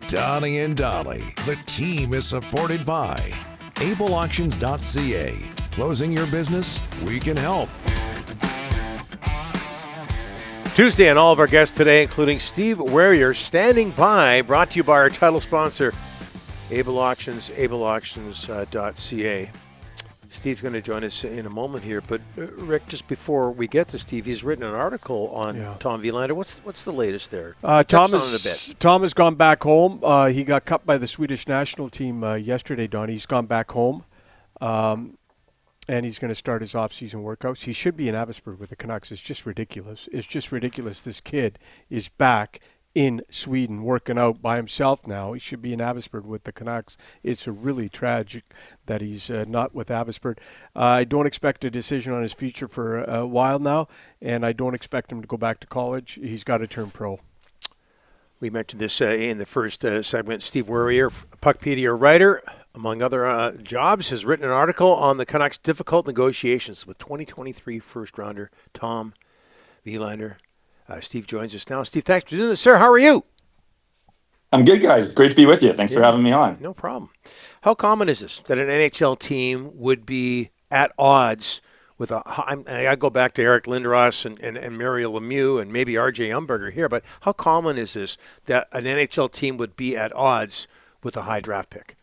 Donnie and Dolly. The team is supported by ableauctions.ca. Closing your business? We can help. Tuesday, and all of our guests today, including Steve Werier, standing by, brought to you by our title sponsor, Able Auctions, ableauctions.ca. Steve's going to join us in a moment here, but Rick, just before we get to Steve, he's written an article on Tom Willander. What's the latest there? Tom has gone back home. He got cut by the Swedish national team yesterday, Donnie. He's gone back home, and he's going to start his off-season workouts. He should be in Abbotsford with the Canucks. It's just ridiculous. It's just ridiculous. This kid is back in Sweden working out by himself now. He should be in Abbotsford with the Canucks. It's really tragic that he's not with Abbotsford. I don't expect a decision on his future for a while now, and I don't expect him to go back to college. He's got to turn pro. We mentioned this in the first segment. Steve Werier, PuckPedia writer, among other jobs, has written an article on the Canucks' difficult negotiations with 2023 first-rounder Tom Willander. Steve joins us now. Steve, thanks for doing this, sir. How are you? I'm good, guys. Great to be with you. Thanks for having me on. No problem. How common is this, that an NHL team would be at odds with I go back to Eric Lindros and Mario Lemieux and maybe RJ Umberger here, but how common is this that an NHL team would be at odds with a high draft pick?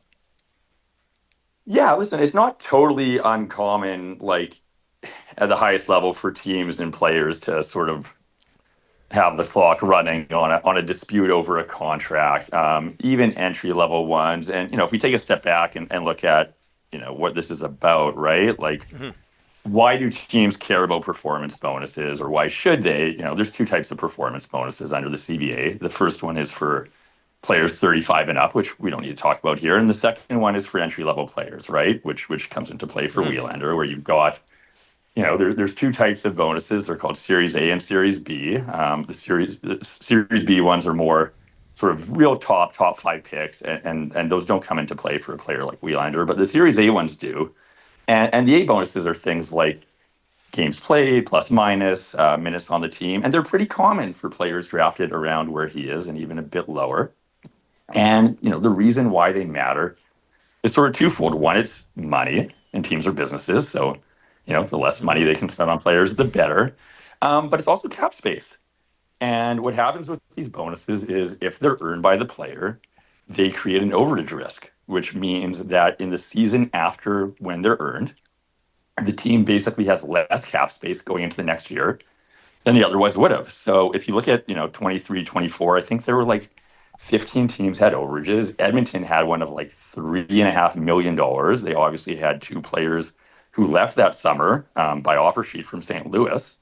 Yeah, listen, it's not totally uncommon, like at the highest level, for teams and players to sort of have the clock running on a dispute over a contract, even entry level ones. And, if we take a step back and look at, what this is about, right? Like, why do teams care about performance bonuses, or why should they? There's two types of performance bonuses under the CBA. The first one is for players 35 and up, which we don't need to talk about here. And the second one is for entry level players, right? Which comes into play for Willander, where you've got, there's two types of bonuses. They're called Series A and Series B. The Series B ones are more sort of real top 5 picks, and those don't come into play for a player like Willander, but the Series A ones do. And the A bonuses are things like games played, plus minus, minutes on the team, and they're pretty common for players drafted around where he is and even a bit lower. And, the reason why they matter is sort of twofold. One, it's money, and teams are businesses, so the less money they can spend on players, the better. But it's also cap space. And what happens with these bonuses is if they're earned by the player, they create an overage risk, which means that in the season after when they're earned, the team basically has less cap space going into the next year than they otherwise would have. So if you look at, 23, 24, I think there were like 15 teams had overages. Edmonton had one of like $3.5 million. They obviously had two players who left that summer by offer sheet from St. Louis.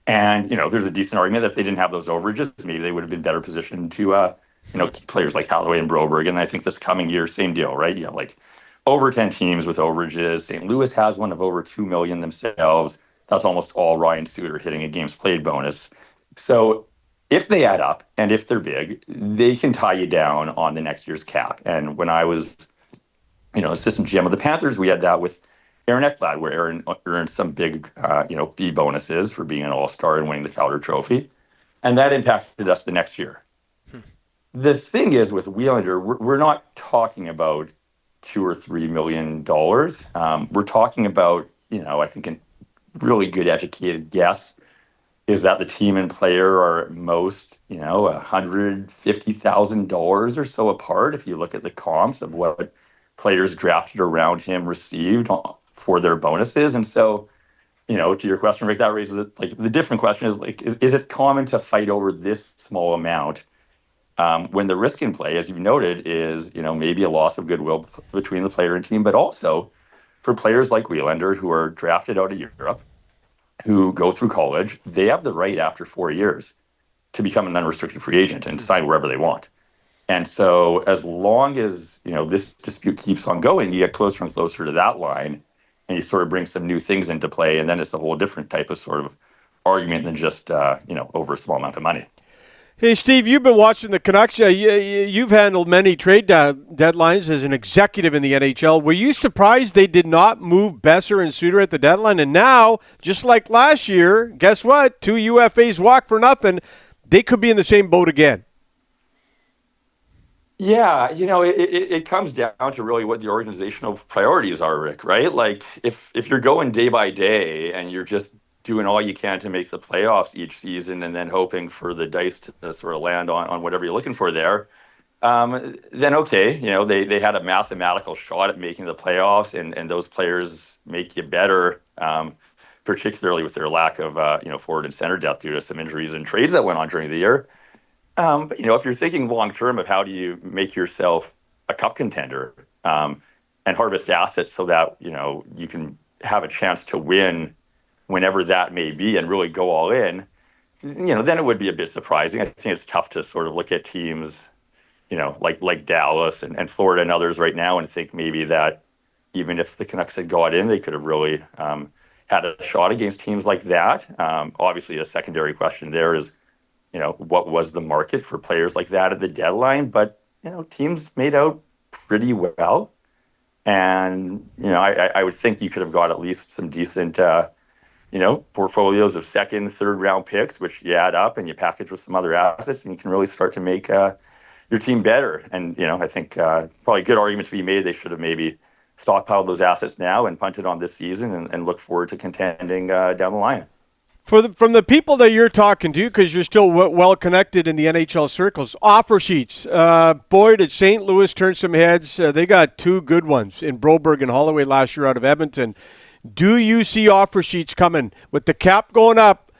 And, there's a decent argument that if they didn't have those overages, maybe they would have been better positioned to, keep players like Holloway and Broberg. And I think this coming year, same deal, right? You have like over 10 teams with overages. St. Louis has one of over 2 million themselves. That's almost all Ryan Suter hitting a games played bonus. So if they add up and if they're big, they can tie you down on the next year's cap. And when I was, assistant GM of the Panthers, we had that with Aaron Ekblad, where Aaron earned some big, B bonuses for being an all-star and winning the Calder Trophy. And that impacted us the next year. The thing is with Willander, we're not talking about $2 or $3 million. We're talking about, I think a really good educated guess is that the team and player are at most, $150,000 or so apart. If you look at the comps of what players drafted around him received for their bonuses. And so, to your question, Rick, that raises it. Like the different question is like, is it common to fight over this small amount when the risk in play, as you've noted, is, maybe a loss of goodwill between the player and team, but also for players like Willander who are drafted out of Europe, who go through college, they have the right after 4 years to become an unrestricted free agent and sign wherever they want. And so as long as, this dispute keeps on going, you get closer and closer to that line, and you sort of bring some new things into play, and then it's a whole different type of sort of argument than just, over a small amount of money. Hey, Steve, you've been watching the Canucks. You've handled many trade deadlines as an executive in the NHL. Were you surprised they did not move Besser and Suter at the deadline? And now, just like last year, guess what? 2 UFAs walk for nothing. They could be in the same boat again. Yeah, it comes down to really what the organizational priorities are, Rick, right? Like if you're going day by day and you're just doing all you can to make the playoffs each season and then hoping for the dice to sort of land on whatever you're looking for there, then okay, they had a mathematical shot at making the playoffs, and those players make you better, particularly with their lack of forward and center depth due to some injuries and trades that went on during the year. But if you're thinking long term of how do you make yourself a cup contender, and harvest assets so that you can have a chance to win whenever that may be, and really go all in, then it would be a bit surprising. I think it's tough to sort of look at teams, like Dallas and Florida and others right now, and think maybe that even if the Canucks had got in, they could have really had a shot against teams like that. Obviously, a secondary question there is, what was the market for players like that at the deadline? But, teams made out pretty well. And, I would think you could have got at least some decent, portfolios of second, third round picks, which you add up and you package with some other assets, and you can really start to make your team better. And, I think probably a good argument to be made. They should have maybe stockpiled those assets now and punted on this season and look forward to contending down the line. From the people that you're talking to, because you're still well connected in the NHL circles, offer sheets. Boy, did St. Louis turn some heads. They got two good ones in Broberg and Holloway last year out of Edmonton. Do you see offer sheets coming? With the cap going up,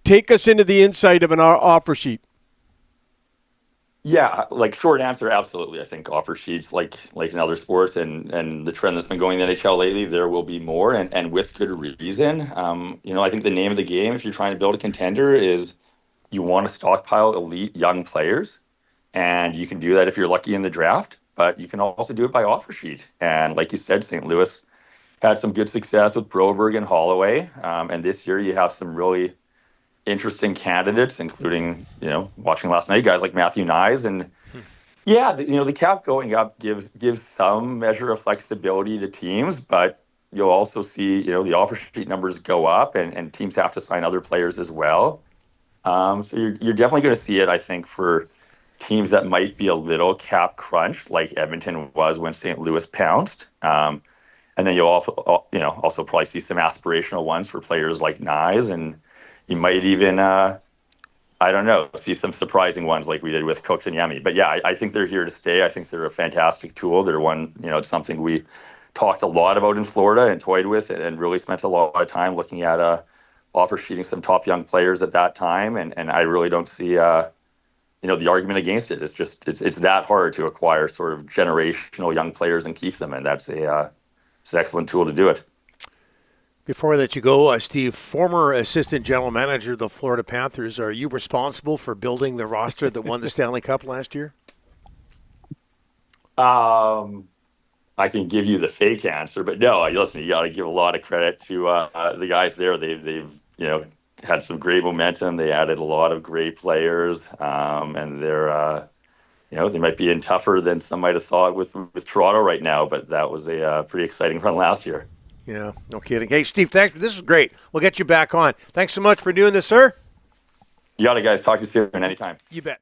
take us into the inside of an offer sheet. Yeah, like short answer, absolutely. I think offer sheets, like in other sports, and the trend that's been going in the NHL lately, there will be more, and with good reason. I think the name of the game, if you're trying to build a contender, is you want to stockpile elite young players, and you can do that if you're lucky in the draft, but you can also do it by offer sheet. And like you said, St. Louis had some good success with Broberg and Holloway, and this year you have some really interesting candidates, including, watching last night, guys like Matthew Nyes. And yeah, the cap going up gives some measure of flexibility to teams, but you'll also see, the offer sheet numbers go up, and teams have to sign other players as well. So you're definitely going to see it, I think, for teams that might be a little cap crunched, like Edmonton was when St. Louis pounced. And then you'll also probably see some aspirational ones for players like Nyes, and you might even, I don't know, see some surprising ones like we did with Cook and Yemi. But yeah, I think they're here to stay. I think they're a fantastic tool. They're one, it's something we talked a lot about in Florida and toyed with, and really spent a lot of time looking at offer sheeting some top young players at that time. And I really don't see, the argument against it. It's just, it's that hard to acquire sort of generational young players and keep them. And it's an excellent tool to do it. Before I let you go, Steve, former assistant general manager of the Florida Panthers, are you responsible for building the roster that won the Stanley Cup last year? I can give you the fake answer, but no. Listen, you got to give a lot of credit to the guys there. They've had some great momentum. They added a lot of great players, and they're they might be in tougher than some might have thought with Toronto right now. But that was a pretty exciting run last year. Yeah, no kidding. Hey, Steve, thanks. This was great. We'll get you back on. Thanks so much for doing this, sir. You got it, guys. Talk to you soon anytime. You bet.